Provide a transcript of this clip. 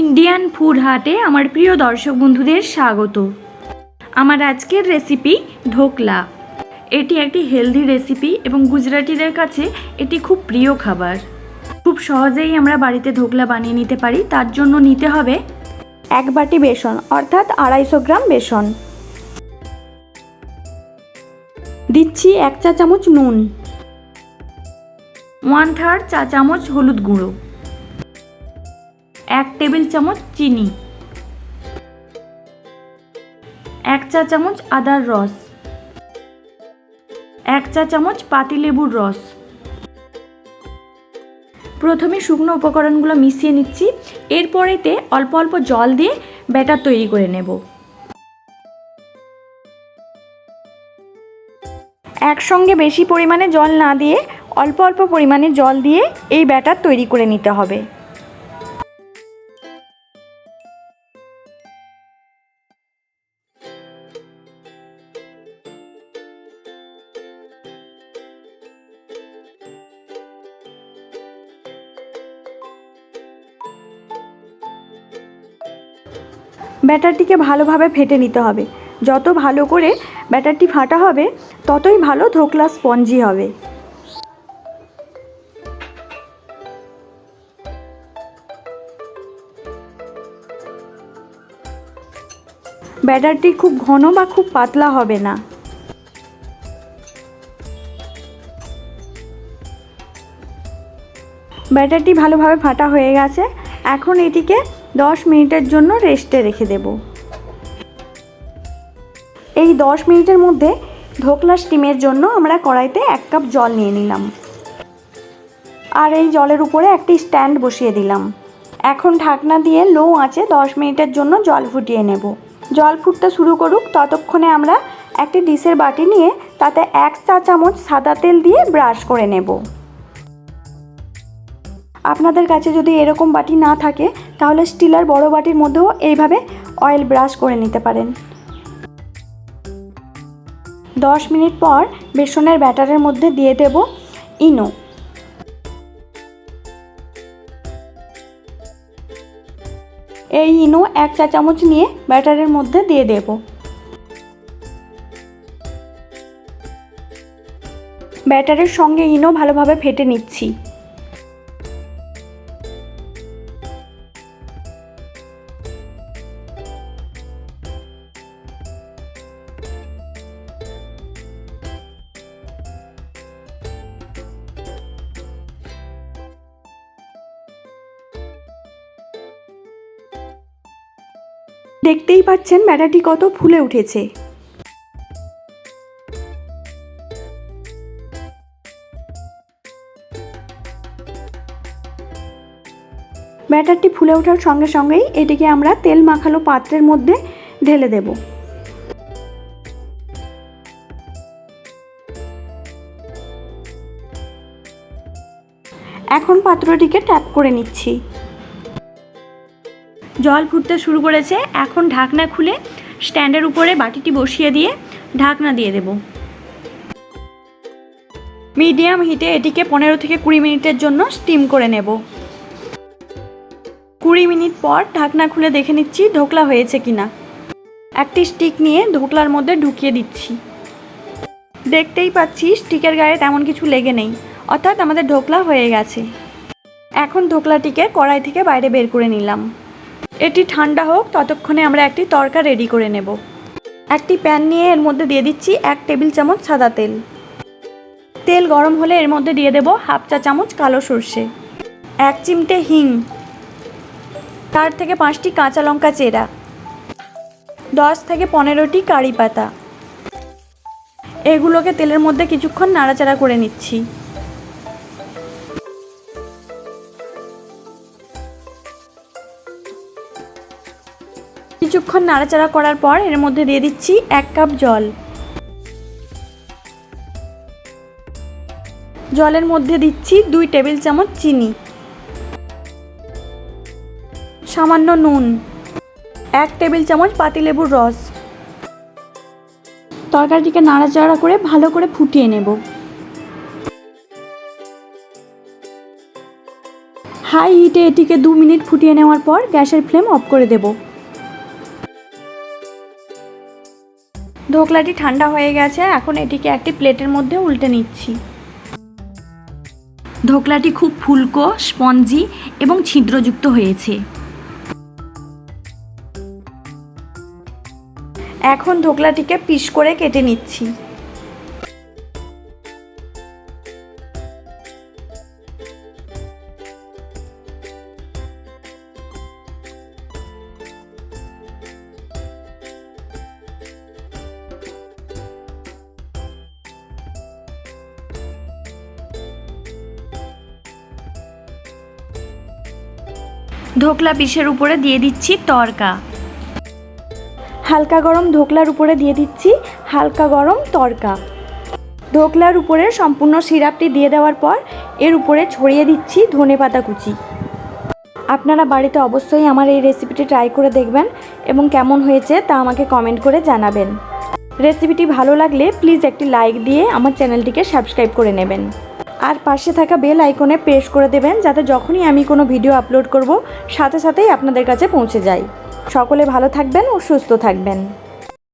Indian food হাটে আমার প্রিয় দর্শক বন্ধুদের স্বাগত। আমার আজকের রেসিপি ধোকলা। এটি একটি হেলদি রেসিপি এবং গুজরাটিদের কাছে এটি খুব প্রিয় খাবার। খুব সহজেই আমরা বাড়িতে ধোকলা বানিয়ে নিতে পারি। তার জন্য নিতে হবে 1 বাটি বেসন অর্থাৎ 250 গ্রাম বেসন, দিচ্ছি 1 চা চামচ নুন, 1/3 চা চামচ হলুদ গুঁড়ো, 1 টেবিল চামচ চিনি, 1 চা চামচ আদার রস, 1 চা চামচ পাতিলেবুর রস। প্রথমে শুকনো উপকরণগুলো মিশিয়ে নিচ্ছি। এরপরেতে অল্প অল্প জল দিয়ে ব্যাটার তৈরি করে নেব। একসঙ্গে বেশি পরিমাণে জল না দিয়ে অল্প অল্প পরিমাণে জল দিয়ে এই ব্যাটার তৈরি করে নিতে হবে। ব্যাটারটিকে ভালোভাবে ফেটে নিতে হবে। যত ভালো করে ব্যাটারটি ফাটা হবে ততই ভালো ধোকলা স্পঞ্জি হবে। ব্যাটারটি খুব ঘন বা খুব পাতলা হবে না। ব্যাটারটি ভালোভাবে ফাটা হয়ে গেছে। এখন এটিকে 10 মিনিটের জন্য রেস্টে রেখে দেব। এই 10 মিনিটের মধ্যে ধোকলা স্টিমের জন্য আমরা কড়াইতে 1 কাপ জল নিয়ে নিলাম আর এই জলের উপরে একটি স্ট্যান্ড বসিয়ে দিলাম। এখন ঢাকনা দিয়ে লো আঁচে 10 মিনিটের জন্য জল ফুটিয়ে নেব। জল ফুটতে শুরু করুক, ততক্ষণে আমরা একটি ডিশের বাটি নিয়ে তাতে 1 চা চামচ সাদা তেল দিয়ে ব্রাশ করে নেব। আপনাদের কাছে যদি এরকম বাটি না থাকে তাহলে স্টিলের বড় বাটির মধ্যেও এইভাবে অয়েল ব্রাশ করে নিতে পারেন। 10 মিনিট পর বেসনের ব্যাটারের মধ্যে দিয়ে দেব ইনো। এই ইনো 1 চা চামচ নিয়ে ব্যাটারের মধ্যে দিয়ে দেব। ব্যাটারের সঙ্গে ইনো ভালোভাবে ফেটে নিচ্ছি। দেখতেই পাচ্ছেন ব্যাটারটি কত ফুলে উঠেছে। ব্যাটারটি ফুলে ওঠার সঙ্গে সঙ্গেই এটিকে আমরা তেল মাখানো পাত্রের মধ্যে ঢেলে দেব। এখন পাত্রটিকে ট্যাপ করে নিচ্ছি। জল ফুটতে শুরু করেছে। এখন ঢাকনা খুলে স্ট্যান্ডের উপরে বাটিটি বসিয়ে দিয়ে ঢাকনা দিয়ে দেব। মিডিয়াম হিটে এটিকে 15 থেকে 20 মিনিটের জন্য স্টিম করে নেব। 20 মিনিট পর ঢাকনা খুলে দেখে নিচ্ছি ধোকলা হয়েছে কিনা। একটি স্টিক নিয়ে ধোকলার মধ্যে ঢুকিয়ে দিচ্ছি। দেখতেই পাচ্ছি স্টিকের গায়ে তেমন কিছু লেগে নেই, অর্থাৎ আমাদের ধোকলা হয়ে গেছে। এখন ধোকলাটিকে কড়াই থেকে বাইরে বের করে নিলাম। এটি ঠান্ডা হোক, ততক্ষণে আমরা একটি তড়কা রেডি করে নেব। একটি প্যান নিয়ে এর মধ্যে দিয়ে দিচ্ছি 1 টেবিল চামচ সাদা তেল। তেল গরম হলে এর মধ্যে দিয়ে দেব 1/2 চা চামচ কালো সর্ষে, 1 চিমটে হিং, 4 থেকে 5টি কাঁচা লঙ্কা চেরা, 10 থেকে 15টি কারি পাতা। এগুলোকে তেলের মধ্যে কিছুক্ষণ নাড়াচাড়া করে নিচ্ছি। কিছুক্ষণ নাড়াচাড়া করার পর এর মধ্যে দিয়ে দিচ্ছি 1 কাপ জল। জলের মধ্যে দিচ্ছি 2 টেবিল চামচ চিনি, সামান্য নুন, 1 টেবিল চামচ পাতিলেবুর রস। তরকারিটিকে নাড়াচাড়া করে ভালো করে ফুটিয়ে নেব। হাই হিটে এটিকে 2 মিনিট ফুটিয়ে নেওয়ার পর গ্যাসের ফ্লেম অফ করে দেব। ধোকলাটি ঠান্ডা হয়ে গেছে, এখন এটিকে একটি প্লেটের মধ্যে উল্টে নিচ্ছি। ধোকলাটি খুব ফুলকো, স্পঞ্জি এবং ছিদ্রযুক্ত হয়েছে। এখন ধোকলাটিকে পিস করে কেটে নিচ্ছি। ধোকলা পিসের উপরে দিয়ে দিচ্ছি তড়কা। হালকা গরম ধোকলার উপরে দিয়ে দিচ্ছি হালকা গরম তড়কা। ধোকলার উপরে সম্পূর্ণ সিরাপটি দিয়ে দেওয়ার পর এর উপরে ছড়িয়ে দিচ্ছি ধনেপাতা কুচি। আপনারা বাড়িতে অবশ্যই আমার এই রেসিপিটি ট্রাই করে দেখবেন এবং কেমন হয়েছে তা আমাকে কমেন্ট করে জানাবেন। রেসিপিটি ভালো লাগলে প্লিজ একটি লাইক দিয়ে আমার চ্যানেলটিকে সাবস্ক্রাইব করে নেবেন আর পাশে থাকা বেল আইকনে প্রেস করে দেবেন, যাতে যখনই আমি কোনো ভিডিও আপলোড করব সাথে সাথেই আপনাদের কাছে পৌঁছে যায়। সকলে ভালো থাকবেন ও সুস্থ থাকবেন।